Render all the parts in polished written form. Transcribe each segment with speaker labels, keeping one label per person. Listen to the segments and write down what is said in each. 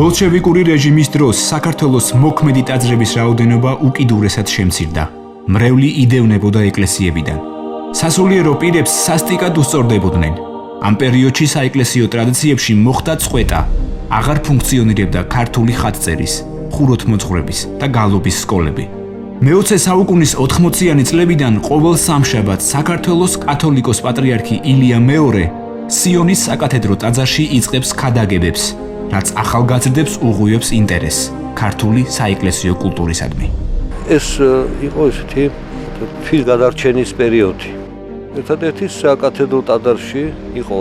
Speaker 1: ბოლშევიკური რეჟიმის დროს საქართველოს მოქმედი ტაძრების რაოდენობა უკიდურესად შემცირდა. მრევლი იდევნებოდა ეკლესიებიდან. სასულიერო პირებს სასტიკად უსწორდებოდნენ. ამ პერიოდში საეკლესიო ტრადიციებში მოხდა წყვეტა. აღარ ფუნქციონირებდა ქართული ხატწერის, ხუროთმოძღვრების და გალობის სკოლები. მე-20 საუკუნის 80-იანი წლებიდან ყოველ სამშაბათს საქართველოს კათოლიკოს პატრიარქი ილია მეორე სიონის საკათედრო ტაძარში იწყებს ქადაგებებს, რაც ახალგაზრდებს უღუიებს ინტერესს ქართული საეკლესიო კულტურისადმი.
Speaker 2: ეს იყო ესეთი თვლის გადარჩენის პერიოდი. ერთადერთი საკათედრო ტაძარში იყო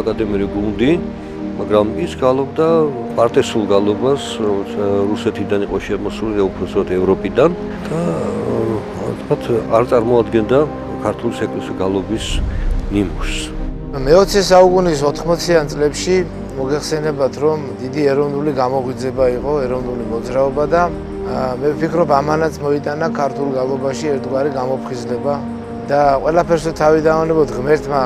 Speaker 2: აკადემიური გუნდი, მაგრამ ის გალობდა პარტესულ გალობას, რუსეთიდან იყო შემოსული და უпроსოდ ევროპიდან და თქო არ წარმოადგენდა ქართული საეკლესიო გალობის ნიმუშს.
Speaker 3: მე-20 საუკუნის 80-იან წლებში მოგეხსენებათ, რომ დიდი ეროვნული გამოღვიძება იყო, ეროვნული მოძრაობა და მე ვფიქრობ, ამანაც მოიტანა ქართულ გალობაში ერთგვარი გამოფხიზლება და ყველაფერს თავი დავანებოთ ღმერთმა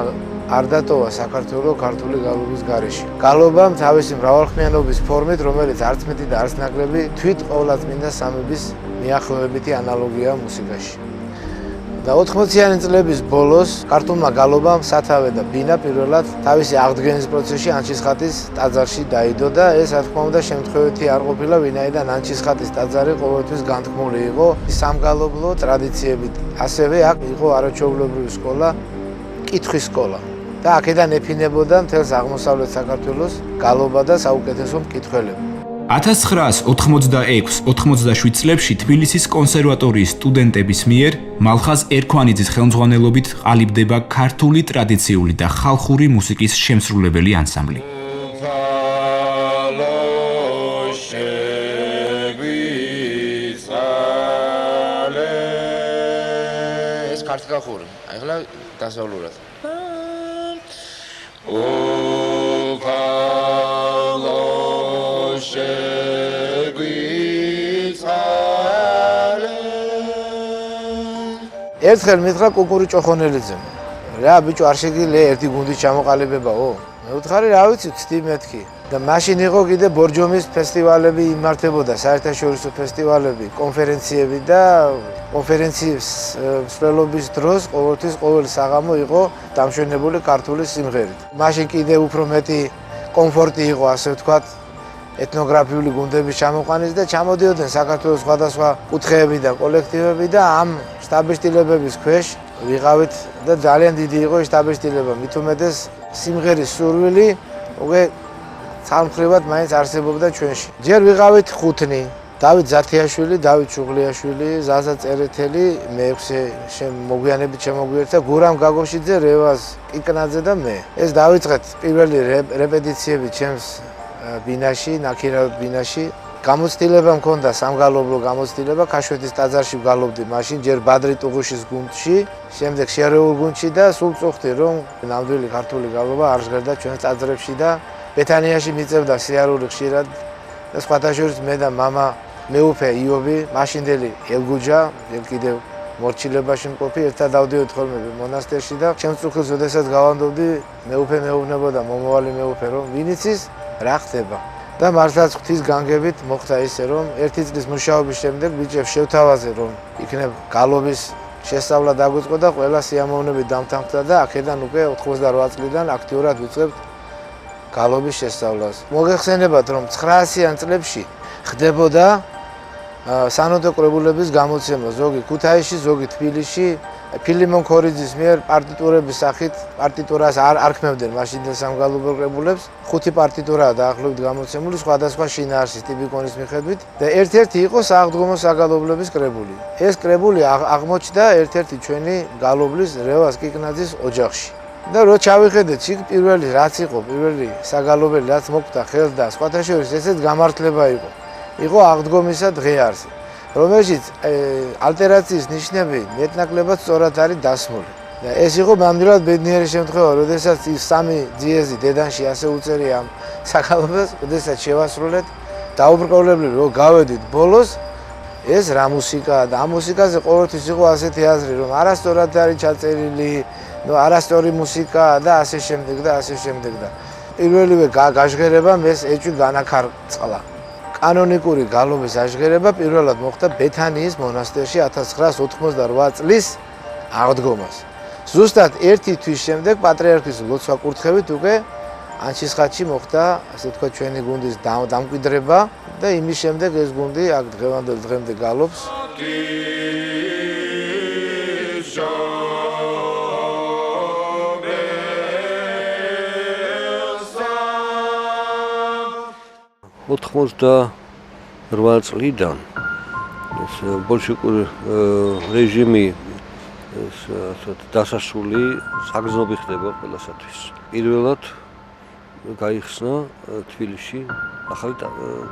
Speaker 3: არ დატოვა საქართველოს ქართული გალობის გარეშე. გალობამ თავისი მრავალხმიანობის ფორმით, რომელიც არც მეტი და არც ნაკლები, თვით ყოვლადწმინდა სამების მიახლოებითი ანალოგია მუსიკაში. და 80-იანი წლების ბოლოს ქართულმა გალობამ სათავე და ბინა პირველად თავისი აღდგენის პროცესში ანჩისხატის ტაძარში დაიდო და ეს რა თქმა უნდა შემთხვევითი არ ყოფილა, ვინაიდან ანჩისხატის ტაძარი ყოველთვის განთქმული იყო სამგალობლო ტრადიციებით. ასევე აქ იყო არაჩვეულებრივი სკოლა, კითხვის სკოლა. და აქედან ეფინებოდა მთელს აღმოსავლეთ საქართველოს გალობა და საუკეთესო მკითხველები.
Speaker 1: 1986-87 წლებში თბილისის კონსერვატორიის სტუდენტების მიერ მალხაზ ერქვანიძის ხელმძღვანელობით ყალიბდება ქართული ტრადიციული და ხალხური მუსიკის შემსრულებელი ანსამბლი.
Speaker 3: ეს ქართლახური, ახლა დასავლურად. ერთხელ მითხრა კუკური ჭოხონელიძემ, რა ბიჭო არ შეგიძლია ერთი გუნდი ჩამოყალიბებაო? მე ვთხარი, რა ვიცი, ვთქვი მეთქი. და მაშინ იყო კიდე ბორჯომის ფესტივალები იმართებოდა, საერთაშორისო ფესტივალები, კონფერენციები და კონფერენციის მსვლელობის დროს ყოველთვის ყოველი საღამო იყო დამშვენებული ქართული სიმღერით. მაშინ კიდე უფრო მეტი კომფორტი იყო, ასე ვთქვათ, ეთნოგრაფიული გუნდების ჩამოყვანის და ჩამოდიოდნენ საქართველოს სხვადასხვა კუთხეები და კოლექტივები და ამ შტაბეშტილებების ქვეშ ვიყავით და ძალიან დიდი იყო შტაბეშტილება, მით უმეტეს სიმღერის სურვილი უკვე ცალმხრივად მაინც არსებობდა ჩვენში. ჯერ ვიყავით ხუთნი, დავით ზათიაშვილი, დავით შუღლიაშვილი, ზაზა წერეთელი, მე-6 მოგვიანებით შემოგვიერთდა გურამ გაგოშიძე, რევაზ კიკნაძე და მე. ეს დავიწყეთ პირველი რეპეტიციები ჩემს ბინაში, ნაქირავ ბინაში. გამოცდილება მქონდა სამგალობლო გამოცდილება, ქაშვეთის ტაძარში ვგალობდი მაშინ, ჯერ ბადრი ტუღუშის გუნდში, შემდეგ შერეულ გუნდში და სულ წუხდი, რომ ნამდვილი ქართული გალობა არ ჟღერდა ჩვენს ტაძრებში და ბეთანიაში მიწევდა სიარული ხშირად და სხვათა შორის მე და მამა მეუფე იობი, მაშინდელი ელგუჯა, კიდევ მორჩილებაში მყოფი, ერთად დავდივით ხოლმე მონასტერში და ჩემს წუხილს როდესაც გავანდობდი, მეუფე მეუბნებოდა, მომავალი მეუფე, რომ ვინ იცის რა ხდება. და მართლაც ღვთის განგებით მოხდა ისე, რომ ერთი წლის მუშაობის შემდეგ ბიჭებს შევთავაზე, რომ იქნებ გალობის შესწავლა დაგვიწყო და ყველა სიამოვნებით დამთანხმდა და აქედან უკვე 88 წლიდან აქტიურად ვიწყებთ გალობის შესწავლას. მოგეხსენებათ, რომ 900-იან წლებში ხდებოდა სანოდო კრებულების გამოცემა, ზოგი ქუთაისში, ზოგი თბილისში, ფილიმონ ქორიძის მიერ პარტიტურების სახით პარტიტურას არ ქმნებდნენ მაშინდელ სამგალობელ კრებულებს. 5 პარტიტურაა დაახლოებით გამოცემული სხვადასხვა შინაარსის ტიპიკონის მიხედვით და ერთ-ერთი იყო სააღდგომო საგალობლების კრებული. ეს კრებული აღმოჩნდა ერთ-ერთი ჩვენი გალობლის რევაზ კიკნაძის ოჯახში. და რო ჩავიხედეთ, იქ პირველი რაც იყო, პირველი საგალობელი რაც მოხდა ხელს და სხვათა შორის ესეც გამართლება იყო. იყო აღდგომისა დღეარზე, რომელშიც ალტერაციის ნიშნები მეტნაკლებად სწორად არის დასმული. და ეს იყო ნამდვილად ბედნიერი შემთხვევა, როდესაც ის სამი ძიეზი დედანში ასე უწერია ამ საგალობას, როდესაც შევასრულეთ, დაუბრკოლებლივ რო გავედით ბოლოს, ეს რა მუსიკაა და ამ მუსიკაზე ყოველთვის იყო ასეთი აზრი, რომ არასწორად არის ჩაწერილი, არასწორი მუსიკაა და ასე შემდეგ და ასე შემდეგ და პირველივე გაჟღერებამ ეს ეჭვი განაქარწყლა. კანონიკური გალობის აღდგენება პირველად მოხდა ბეთანიის მონასტერში 1988 წლის აღდგომას. ზუსტად ერთი თვის შემდეგ პატრიარქის ლოცვა კურთხევით უკვე ანჩისხატში მოხდა, ასე თქვა, ჩვენი გუნდის დამკვიდრება და იმის შემდეგ ეს გუნდი აქ დღევანდელ დღემდე გალობს.
Speaker 2: ოთხმოცდარვა წლიდან ეს ბოლშევიკური რეჟიმი დასასრული საგრძნობი ხდება ყველასათვის. პირველად გაიხსნა თბილისში ახალი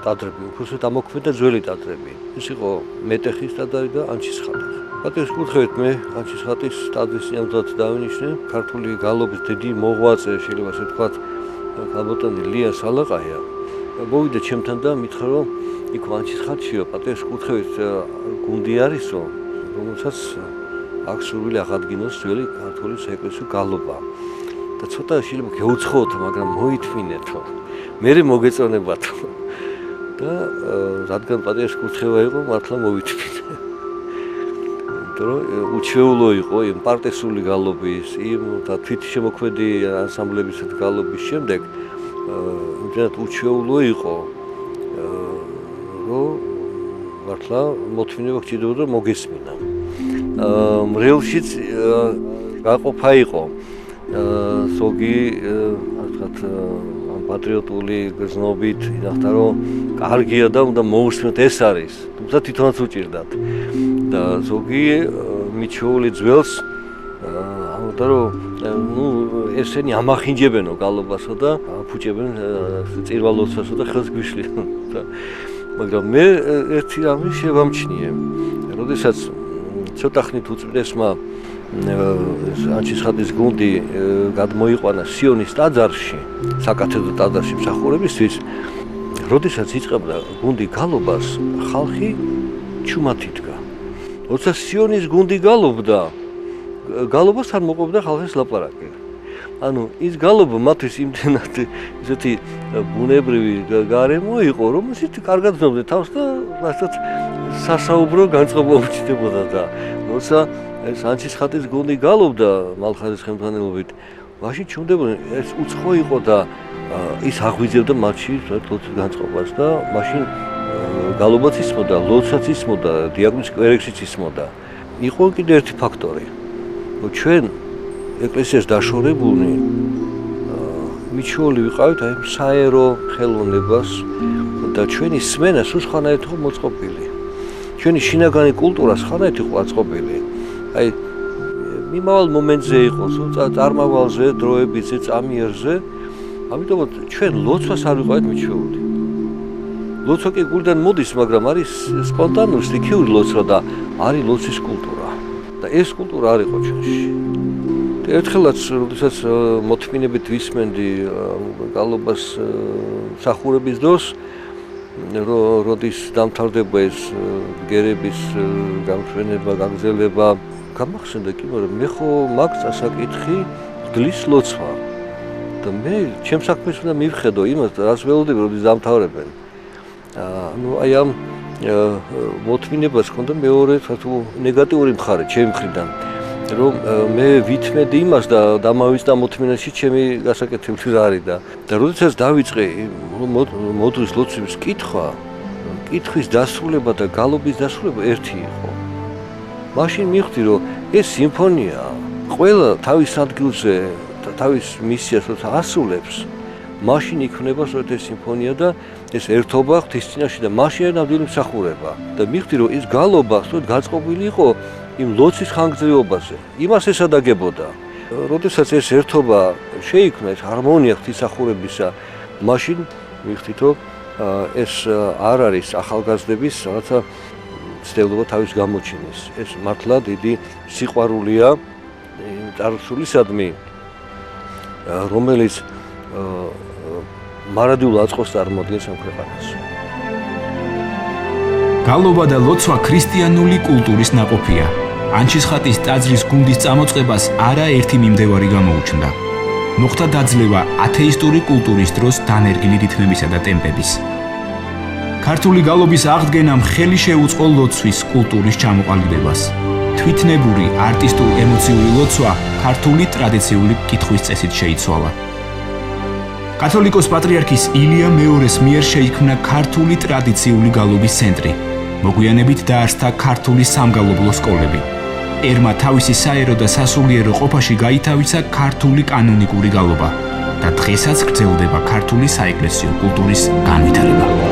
Speaker 2: ტაძრები, უბრალოდ ამოქმედა ძველი ტაძრები. ეს იყო მეტეხის ტაძარი და ანჩისხატი. პატრის კურთხევით მე ანჩისხატის ტაძრის წინამძღვრად დავინიშნე ქართული გალობის დიდი მოღვაწე, შეიძლება ასე ვთქვათ, ქალბატონი ლია სალაყაია. მოვიდა ჩემთან და მითხრა, რომ იქ ანჩისხატშიო პატრის კურთხევით გუნდი არისო, რომელსაც აქვს სურვილი აღადგინოს ძველი ქართული საეკლესიო გალობა. და ცოტა შეიძლება გეუცხოთ, მაგრამ მოითმინეთო. მე მოგეწონებათო. და რადგან პატრის კურთხევა იყო, მართლა მოვითმინე. იმიტომ რომ უჩვეულო იყო იმ პარტესული გალობის, იმ და თვითშემოქმედი ანსამბლებისა და გალობის შემდეგ იმდენად უჩვეულო იყო, რომ მართლა მოთმინება გჭირდებოდა მოგესმინა. მრევლშიც გაყოფა იყო ზოგი ვთქვათ პატრიოტული გრძნობით ინახდა რომ კარგია და უნდა მოусმოთ ეს არის, თუმცა თვითონაც უჭირდათ და ზოგი მიჩვეული ძველს ამბობდა რომ ნუ ესენი ამახინჯებენო გალობასო და აფუჭებენ წირვალოცვასო და ხელს გვიშლიან მაგრამ მე ერთი რამე შევამჩნიე როდესაც ცოტა ხნით უწმიდესმა ანჩისხატის გუნდი გადმოიყვანა სიონის ტაძარში, საკათედრო ტაძარში მსახურებისთვის, როდესაც იწყებდა გუნდი გალობას, ხალხი ჩუმად იდგა. როცა სიონის გუნდი გალობდა, გალობას არ მოყვებდა ხალხის ლაპარაკი. ანუ ის გალობა მათთვის იმდენად ისეთი ბუნებრივი გარემო იყო, რომ ისეთი კარგად ცნობდნენ თავს და რასაც სასაუბრო განწყობა უჩნდებოდა და როცა ეს ანჩისხატის გუნდი გალობდა მალხაზის ხელმძღვანელობით, მაშინ ჩუნდებოდნენ ეს უცხო იყო და ის აღვიძებდა მათში ლოცვის განწყობას და მაშინ გალობაც ისმოდა, ლოცვაც ისმოდა, დიაკონის კვერექსიც ისმოდა. იყო კიდევ ერთი ფაქტორი, რომ ჩვენ ეკლესიას დაშორებულნი მიჩვეული ვიყავით აი საერო ხელოვნებას და ჩვენი სმენა სულ სხვანაირად იყო მოწყობილი. ჩვენი შინაგანი კულტურა სხვანაირად იყო აწყობილი. აი მიმავალ მომენტზე იყო, წარმავალზე, დროებიზე, წამიერზე, ამიტომ ჩვენ ლოცვას არ ვიყავით მიჩვეული. ლოცვა კი გულიდან მოდის, მაგრამ არის სპონტანური, სტიქიური ლოცვა და არის ლოცვის კულტურა. და ეს კულტურა არ იყო ჩვენში. ერთხელაც, როდესაც მოთმინებით ვისმენდი გალობას მსახურების დროს, როდის დამთავრდება ეს ბგერების გამშვენება, გაგრძელება, გამახსენდა კი, მაგრამ მე ხო მაგ წასაკითხი გლის ლოცვა. და მე ჩემს საქმეს უნდა მივხედო იმას, რაც ველოდები, როდის დამთავრებენ. ანუ აი ამ მოთმინებას ჰქონდა მეორე თუ ნეგატიური მხარე ჩემი მხრიდან, რომ მე ვითმედი იმას და დამავიწყდა მოთმინაში ჩემი გასაკეთებელი რა არის და როდესაც დავიწყე მოდრის ლოცვის კითხვა, კითხვის დასრულება და გალობის დასრულება ერთი იყო. მაშინ მივხვდი, რომ ეს სიმფონია ყველა თავის ადგილზე და თავის მისიას როცა ასრულებს, მაშინ იქნება სწორედ ეს სიმფონია და ეს ერთობა ღვთისწინაში და მაშინ ნამდვილი მსახურება. და მივხვდი, რომ ეს გალობა სწორედ გაწყობილი იყო იმ ლოცვის ხანგრძლივობაზე. იმას ესადაგებოდა. როდესაც ეს ერთობა შეიქმნა, ეს ჰარმონია ღვთისმსახურებისა, მაშინ მივხვდით, რომ ეს არ არის ახალგაზრდების რაღაცა ცდილობა თავის გამოჩენის. ეს მართლა დიდი სიყვარულია იმ წარსულისადმი, რომელიც მარადიულ აწყოს წარმოადგენს ამ ქვეყანას.
Speaker 1: გალობა და ლოცვა ქრისტიანული კულტურის ნაყოფია. ანჩისხატის ტაძრის გუნდის წამოწყებას არაერთი მიმდევარი გამოუჩნდა. მოხდა დაძლევა ათეისტური კულტურის დროს დანერგილი რითმებისა და ტემპების. ქართული გალობის აღდგენამ ხელი შეუწყო ლოცვის კულტურის ჩამოყალიბებას. თვითნებური არტისტულ-ემოციური ლოცვა ქართული ტრადიციული კითხვის წესით შეიცვალა. კათოლიკოს პატრიარქის ილია მეორეს მიერ შეიქმნა ქართული ტრადიციული გალობის ცენტრი. მოგვიანებით დაარსდა ქართული სამგალობლო სკოლები. ერმა თავისი საერო და სასულიერო ყოფაში გაითავისა ქართული კანონიკური გალობა და დღესაც გრძელდება ქართული საეკლესიო კულტურის განვითარება.